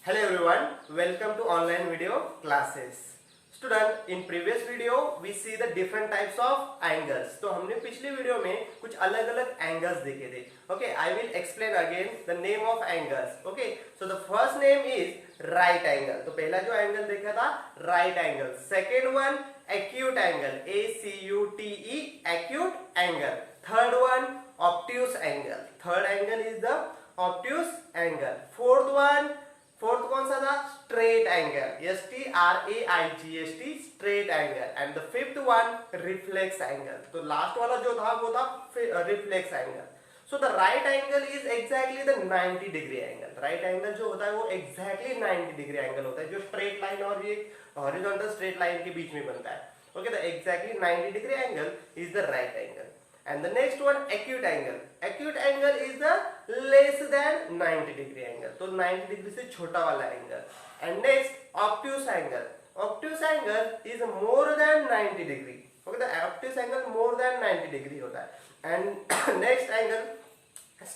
Hello everyone, welcome to online video classes. Student, in previous video we see the different types of angles. तो हमने पिछली video में कुछ अलग अलग angles देखे थे. Okay, I will explain again the name of angles. Okay, so the first name is right angle. तो पहला जो angle देखा था right angle. Second one acute angle, A-C-U-T-E, acute angle. Third one obtuse angle. Third angle is the obtuse angle. Fourth कौन सा था? Straight angle, S-T-R-A-I-G-H-T, straight angle. And the fifth one reflex angle. तो last वाला जो था वो था reflex angle. So the right angle is exactly the 90 degree angle. Right angle जो होता है वो एग्जैक्टली 90 डिग्री एंगल होता है जो स्ट्रेट लाइन और ये हॉरिजॉन्टल स्ट्रेट लाइन के बीच में बनता है. Okay, the exactly 90 degree angle is the right angle. And the next one acute angle. Acute angle is the less than 90 degree angle. तो 90 डिग्री से छोटा वाला angle. And next obtuse angle. Obtuse angle is more than 90 degree. Okay, the obtuse angle more than 90 degree होता है. And next angle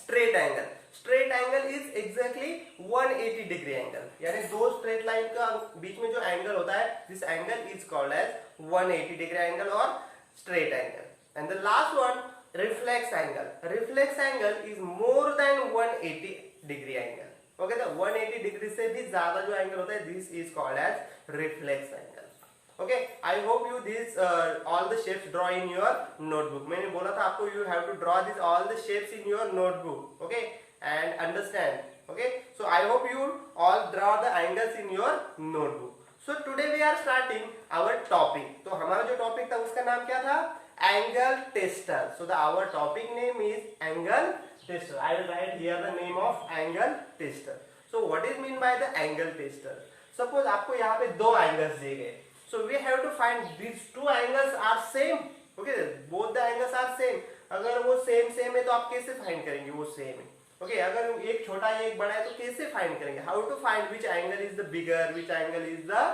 straight angle. Straight angle is exactly 180 degree angle. यानी दो straight line का बीच में जो angle होता है, this angle is called as 180 degree angle or straight angle. And the last one reflex angle. Reflex angle is more than 180 degree angle. Okay, the 180 degree से भी ज्यादा जो angle होता है, this is called as reflex angle. Okay, I hope you this all the shapes draw in your notebook. मैंने बोला था आपको you have to draw this all the shapes in your notebook. Okay, and understand. Okay, so I hope you all draw the angles in your notebook. So today we are starting our topic. तो हमारा जो topic था उसका नाम क्या था? Angle tester. So our topic name is angle tester. I will write here the name of angle tester. So what is mean by the angle tester? Suppose आपको यहाँ पे दो angles दिए गए. So we have to find these two angles are same. Okay, both the angles are same. अगर वो same है तो आप कैसे find करेंगे? वो same है. Okay, अगर एक छोटा है एक बड़ा है तो कैसे find करेंगे? How to find which angle is the bigger, which angle is the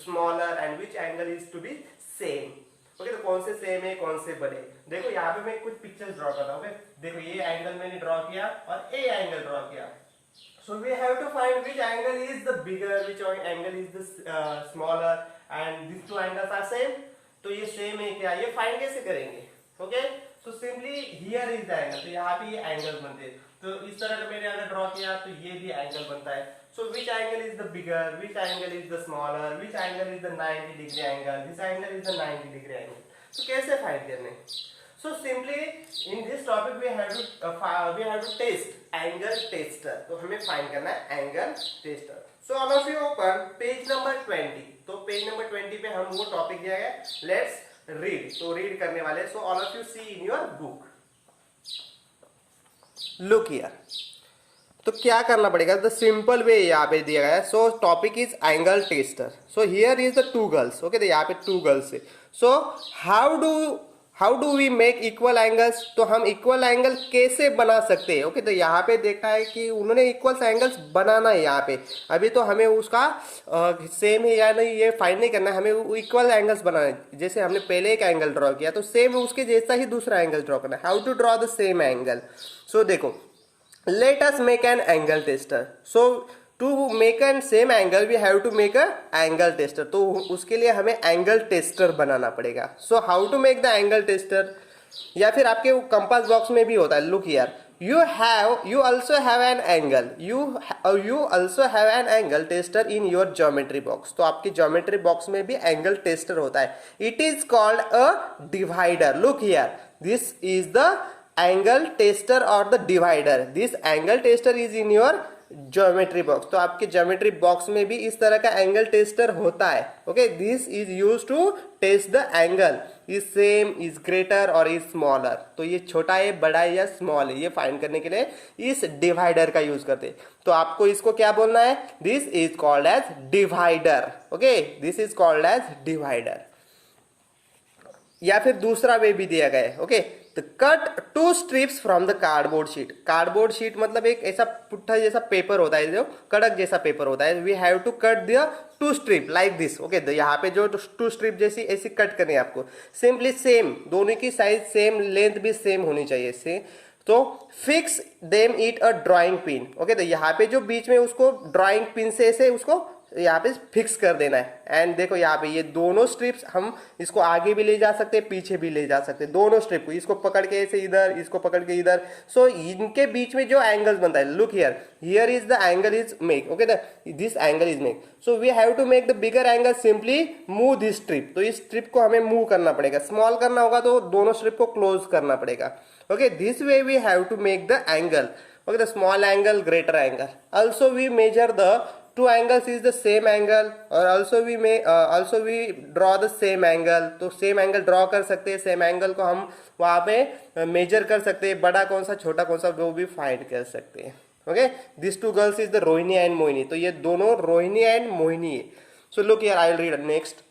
smaller, and which angle is to be same. Okay, तो कौन से सेम है कौन से बड़े. देखो यहाँ पे मैं कुछ पिक्चर्स ड्रॉ करता हूँ. देखो ये एंगल मैंने ड्रॉ किया और ए एंगल ड्रॉ किया. So we have to find which angle is the bigger, which angle is the smaller, and this two angles are same. तो ये सेम है क्या, ये फाइंड कैसे करेंगे? Okay, so simply here is the angle. तो यहाँ पे ये एंगल बनते हैं. तो इस तरह का मैंने अगर ड्रॉ किया तो ये भी एंगल बनता है. So which angle is the bigger, which angle is the smaller, which angle is the 90 degree angle, this angle is the 90 degree angle. So कैसे find करने? So simply in this topic we have to test angle tester. तो हमें find करना है angle tester. So all of you open page number 20. तो page number 20 पे हम वो topic दिया है. Let's read. तो read करने वाले. So all of you see in your book. Look here. तो क्या करना पड़ेगा? द सिंपल वे यहाँ पे दिया गया है. So topic is angle tester. So here is the two girls. Okay, तो यहाँ पे टू गर्ल्स है. So how do we make equal angles? तो हम इक्वल एंगल कैसे बना सकते हैं? ओके, तो यहाँ पे देखना है कि उन्होंने इक्वल एंगल्स बनाना है. यहाँ पे अभी तो हमें उसका सेम है या नहीं ये फाइंड नहीं करना है, हमें इक्वल एंगल्स बनाना है. जैसे हमने पहले एक एंगल ड्रॉ किया तो सेम उसके जैसा ही दूसरा एंगल ड्रॉ करना है. How to draw the same angle? So देखो, let us make an angle tester. So to make an same angle we have to make a angle tester. तो उसके लिए हमें angle tester बनाना पड़ेगा. So how to make the angle tester? या फिर आपके compass box में भी होता है. Look here, you also have an angle. You also have an angle tester in your geometry box. तो आपके geometry box में भी angle tester होता है. It is called a divider. Look here, this is the angle tester or the divider. This angle tester is in your geometry box. तो आपके geometry box में भी इस तरह का angle tester होता है. Okay, this is used to test the angle is same, is greater or is smaller. तो ये छोटा है, बड़ा है या small है, ये फाइंड करने के लिए इस divider का यूज करते हैं. तो आपको इसको क्या बोलना है? This is called as divider. Okay, this is called as divider. या फिर दूसरा वे भी दिया गया है. ओके, तो cut two strips from the cardboard sheet. Cardboard sheet मतलब एक ऐसा पुट्ठा जैसा पेपर होता है, जो कड़क जैसा पेपर होता है. We have to cut the two strip like this. Okay, तो यहाँ पे जो टू स्ट्रिप जैसी ऐसी कट करनी है आपको. सिंपली सेम, दोनों की साइज सेम, लेंथ भी सेम होनी चाहिए. तो fix them it a drawing pin. Okay, तो यहाँ पे जो बीच में उसको ड्राइंग पिन से उसको यहाँ पे फिक्स कर देना है। एंड देखो यहाँ पे ये दोनों स्ट्रिप्स हम इसको आगे भी ले जा सकते हैं, पीछे भी ले जा सकते हैं, दोनों स्ट्रिप को, इसको पकड़ के ऐसे इधर, इसको पकड़ के इधर। सो इनके बीच में जो एंगल्स बनता है, look here, here is the angle is make. Okay, this angle is make. So we have to make the bigger angle, simply move this strip. तो इस स्ट्रिप को हमें मूव करना पड़ेगा। स्मॉल करना होगा तो दोनों स्ट्रिप को क्लोज करना पड़ेगा। Okay, this way we have to make the angle. Okay, the small angle, greater angle. Also we measure the two angles is the same angle, or also we draw the same angle. तो same angle draw कर सकते हैं, same angle को हम वहाँ पे measure कर सकते हैं, बड़ा कौन सा छोटा कौन सा वो भी find कर सकते हैं। Okay, these two girls is the Rohini and Mohini. तो ये दोनों रोहिणी and मोहिनी है। So look here, I will read next.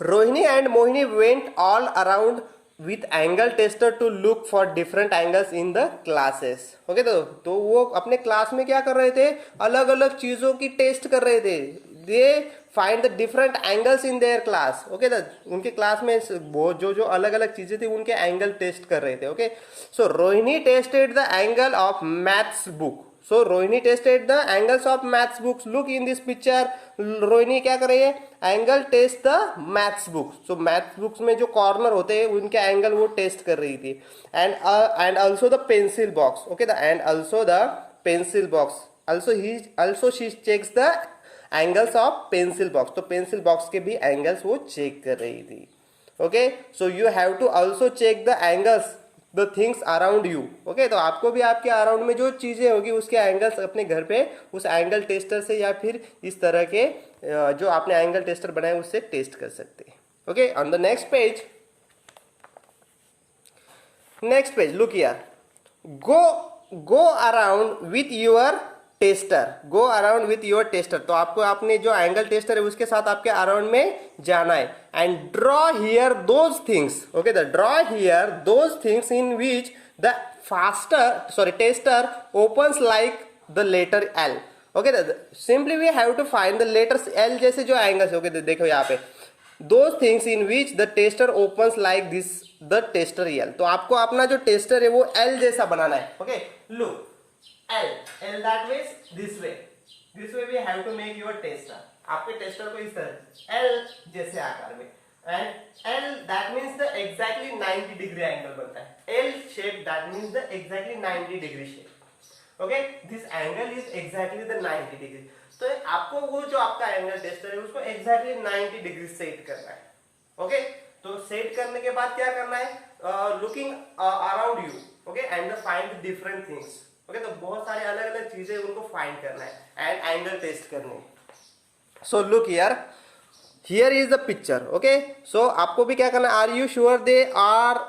Rohini and Mohini went all around with angle tester to look for different angles in the classes. Okay, तो वो अपने class में क्या कर रहे थे, अलग अलग चीजों की टेस्ट कर रहे थे। They find the different angles in their class. Okay, उनके क्लास में वो जो अलग अलग चीजें थी उनके एंगल टेस्ट कर रहे थे। Okay, so Rohini tested the angle of maths book. So Rohini tested the angles of maths books. Look in this picture, Rohini क्या कर रही है, angle test the maths books. So maths books में जो कॉर्नर होते हैं उनके एंगल वो टेस्ट कर रही थी। And also the pencil box. Okay, and also the pencil box, also she checks the angles of pencil box. तो पेंसिल बॉक्स के भी एंगल्स वो चेक कर रही थी। Okay, so you have to also check the angles the things around you. Okay, तो आपको भी आपके अराउंड में जो चीजें होगी उसके एंगल्स अपने घर पे उस एंगल टेस्टर से या फिर इस तरह के जो आपने एंगल टेस्टर बनाए उससे टेस्ट कर सकते हैं। Okay, on the next page look here, go around with your tester, go around with your tester. तो आपको आपने जो एंगल टेस्टर है उसके साथ आपके अराउंड में जाना है। And draw here those things. Okay, the draw here those things in which the tester opens like the letter L. Okay, simply we have to find the letters L जैसे जो angles. Okay, देखो यहाँ पे those things in which the tester opens like this the tester L. तो आपको अपना जो tester है वो एल जैसा बनाना है। Okay, look L that means this way we have to make your tester। आपके टेस्टर को इस तरह L जैसे आकार में, and L that means the exactly 90 degree angle बनता है। L shape that means the exactly 90 degree shape। Okay, this angle is exactly the 90 degree. तो आपको वो जो आपका एंगल टेस्टर है उसको exactly 90 डिग्री सेट करना है। ओके, तो सेट करने के बाद क्या करना है, looking around you. Okay, and find different things. Okay, तो बहुत सारे अलग अलग चीजें उनको फाइंड करना है एंड एंगल टेस्ट करने। So look here is the picture. Okay, so आपको भी क्या करना है, are you sure they are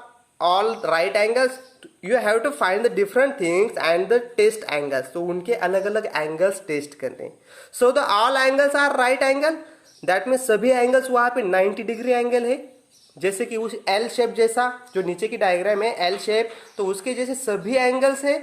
all right angles? You have to find the different things and the test angles. तो उनके अलग अलग एंगल्स टेस्ट करने। So the all angles are right angle, that mean सभी एंगल्स वहां पे 90 degree angle है। जैसे कि उस एल शेप जैसा जो नीचे की डायग्राम है एल शेप, तो उसके जैसे सभी एंगल्स है?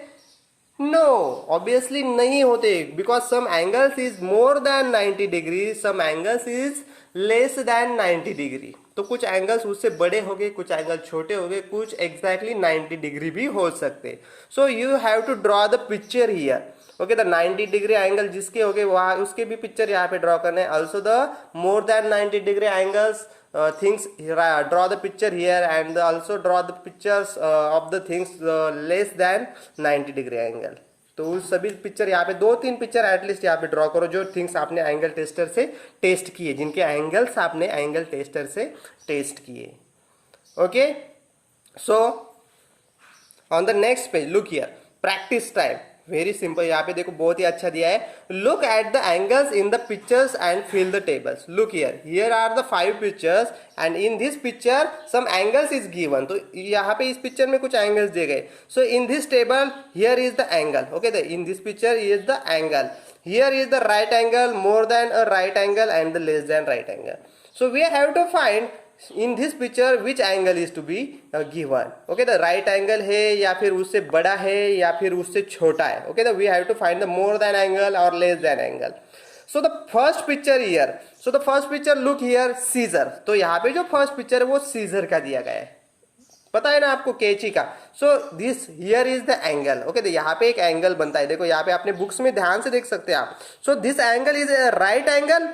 नो, ऑब्वियसली नहीं होते, because some angles is more than 90 degree, some angles is less than 90 degree. तो कुछ एंगल्स उससे बड़े हो गए, कुछ एंगल छोटे हो गए, कुछ एग्जैक्टली 90 डिग्री भी हो सकते। So you have to draw the picture here. Okay, the 90 degree angle जिसके हो गए वहां उसके भी पिक्चर यहाँ पे ड्रॉ करने। Also the more than 90 degree angles things draw the picture here, and also draw the pictures of the things less than 90 degree angle। तो उस सभी पिक्चर यहाँ पे 2-3 पिक्चर एटलीस्ट यहाँ पे ड्रॉ करो जो थिंग्स आपने एंगल टेस्टर से टेस्ट किए, जिनके एंगल्स आपने एंगल टेस्टर से टेस्ट किए। Okay, so on the next page look here, practice time. Very simple, यहाँ पे देखो बहुत ही अच्छा दिया है। Look at the angles in the pictures and fill the tables. Look here are the 5 pictures and in this picture some angles is given. तो यहाँ पे इस पिक्चर में कुछ एंगल्स दिए गए। So in this table here is the angle. Okay, in this picture is the angle, here is the right angle, more than a right angle and the less than right angle. So we have to find in this picture which angle is to be given। okay, the right angle है या फिर उससे बड़ा है या फिर उससे छोटा है। okay, we have to find the more than angle or less than angle। so the first picture here, look here, scissor। तो यहाँ पे जो फर्स्ट पिक्चर है वो सीजर का दिया गया है। पता है ना आपको कैंची का। So this here is the angle. Okay, तो यहाँ पे एक एंगल बनता है, देखो यहाँ पे आपने बुक्स में ध्यान से देख सकते हैं आप। सो this angle is right angle.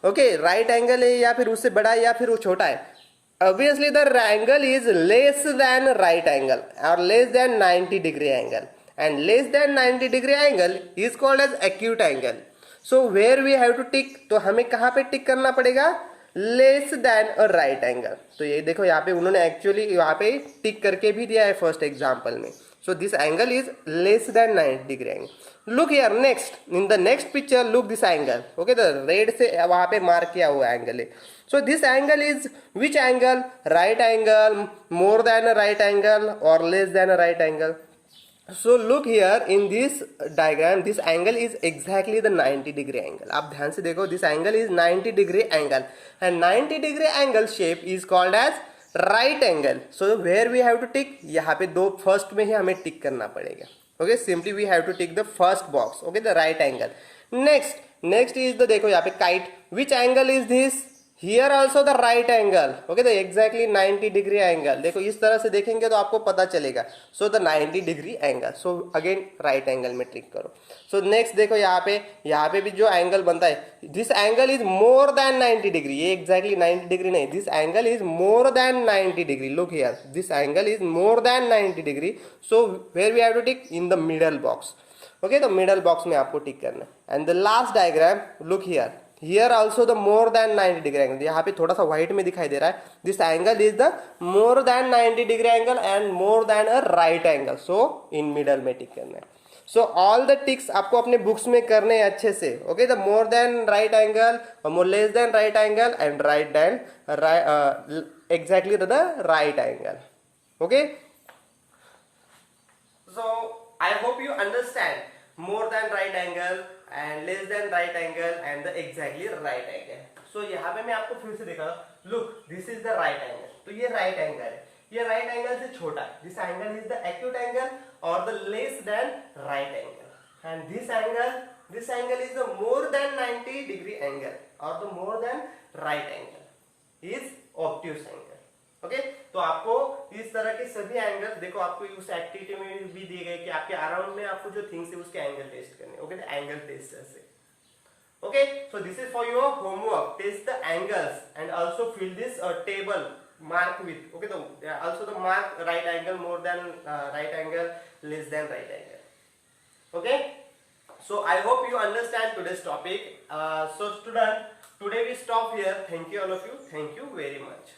Okay, right angle है या फिर उससे बड़ा है या फिर वो छोटा है। Obviously the angle is less than right angle or less than 90 degree angle, and less than 90 degree angle is called as acute angle. So where we have to tick, तो हमें कहाँ पे टिक करना पड़ेगा, less than a right angle. तो ये देखो यहाँ पे उन्होंने एक्चुअली यहाँ पे टिक करके भी दिया है फर्स्ट एग्जाम्पल में। So this angle is less than 90 degree angle. Look here next, in the next picture look this angle. Okay, the red से वहां पे मार्क किया हुआ एंगल है। So this angle is which angle, right angle, more than a right angle और less than a right angle. So look here in this diagram, this angle is exactly the 90 degree angle. आप ध्यान से देखो, this angle is 90 degree angle and 90 degree angle shape is called as right angle. So where we have to tick, यहाँ पे दो first में ही हमें टिक करना पड़ेगा। Okay, simply we have to tick the first box. Okay, the right angle. Next is the, देखो यहाँ पे kite. Which angle is this? Here also the right angle. Okay, the exactly 90 degree angle. देखो इस तरह से देखेंगे तो आपको पता चलेगा। So the 90 degree angle. So again right angle में ट्रिक करो। So next देखो यहाँ पे भी जो एंगल बनता है, this angle is more than 90 degree. ये exactly 90 degree नहीं, this angle is more than 90 degree. Look here, this angle is more than 90 degree. So where we have to tick, in the middle box. Okay, तो middle box में आपको टिक करना है। And the last diagram, look here. Here also the more than 90 degree angle, यहाँ पे थोड़ा सा white में दिखाई दे रहा है। This angle is the more than 90 degree angle and more than a right angle. So in middle में टिक करना है। So all the ticks आपको अपने बुक्स में करने हैं अच्छे से। Okay, the more than right angle, more less than right angle and right than exactly the right angle. Okay. So I hope you understand more than right angle and less than right angle and the exactly right angle. So यहाँ पे मैं आपको फिर से दिखा रहा हूँ। Look, this is the right angle. तो ये right angle है, ये right angle से छोटा है। This angle is the acute angle or the less than right angle. And this angle is the more than 90 degree angle or the more than right angle is obtuse angle. Okay, तो आपको इस तरह के सभी angle देखो, आपको उस activity में भी दिए गए कि आपके अराउंड में आपको जो थिंग्स है उसके एंगल टेस्ट करने। ओके, द एंगल टेस्टर से। Okay, so this is for your homework, test the angles and also fill this table mark with. Okay, so also the mark right angle, more than right angle, less than right angle. Okay, so I hope you understand today's topic. So student, today we stop here. Thank you all of you, thank you very much.